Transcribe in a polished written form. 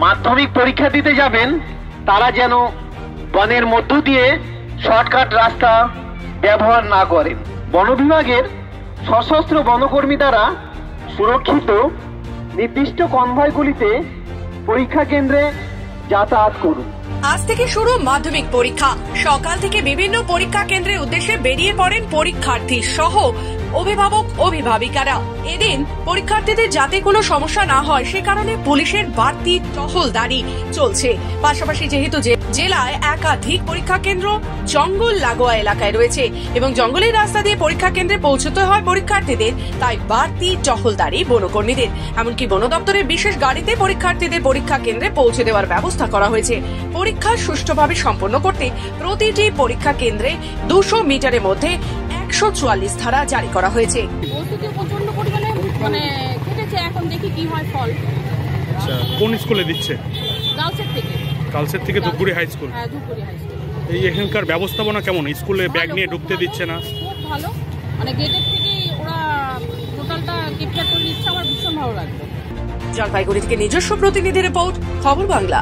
মাধ্যমিক পরীক্ষা দিতে যাবেন তারা যেন বনের মধ্য দিয়ে শর্টকাট রাস্তা ব্যবহার না করেন। বন বিভাগের সশস্ত্র বনকর্মী দ্বারা সুরক্ষিত নির্দিষ্ট কনভয়গুলিতে পরীক্ষা কেন্দ্রে যাতায়াত করুন। আজ থেকে শুরু মাধ্যমিক পরীক্ষা। সকাল থেকে বিভিন্ন পরীক্ষা কেন্দ্রের উদ্দেশ্যে বেরিয়ে পড়েন পরীক্ষার্থী সহ অভিভাবক অভিভাবিকারা। এদিন পরীক্ষার্থীদের যাতে কোনো সমস্যা না হয় সে কারণে পুলিশের বাড়তি টহলদারি চলছে। পাশাপাশি যেহেতু জেলায় একাধিক পরীক্ষা কেন্দ্র জঙ্গল লাগোয়া এলাকায় রয়েছে এবং জঙ্গলের রাস্তা দিয়ে পরীক্ষা কেন্দ্রে পৌঁছতে হয় পরীক্ষার্থীদের, তাই বাড়তি টহলদারি বনকর্মীদের। এমনকি বন দপ্তরের বিশেষ গাড়িতে পরীক্ষার্থীদের পরীক্ষা কেন্দ্রে পৌঁছে দেওয়ার ব্যবস্থা করা হয়েছে। পরীক্ষা সুষ্ঠুভাবে সম্পন্ন করতে প্রতিটি পরীক্ষা কেন্দ্রে 200 মিটারের মধ্যে 144 ধারা জারি করা হয়েছে। প্রচন্ড পরিমাণে কেটেছে, এখন দেখি কি হয় ফল। আচ্ছা, কোন স্কুলে দিচ্ছে? গার্লসের থেকে ধূপগুড়ি হাই স্কুল। হ্যাঁ, ধূপগুড়ি হাই স্কুল। এই এখানকার ব্যবস্থাপনা কেমন? স্কুলে ব্যাগ নিয়ে ঢুকতে দিচ্ছে না? খুব ভালো, গেটের থেকেই ওরা টোটালটা ক্যাপচার করে নিচ্ছে। আমার ভীষণ ভালো লাগলো। জলপাইগুড়ি থেকে নিজস্ব প্রতিনিধি রিপোর্ট, খবর বাংলা।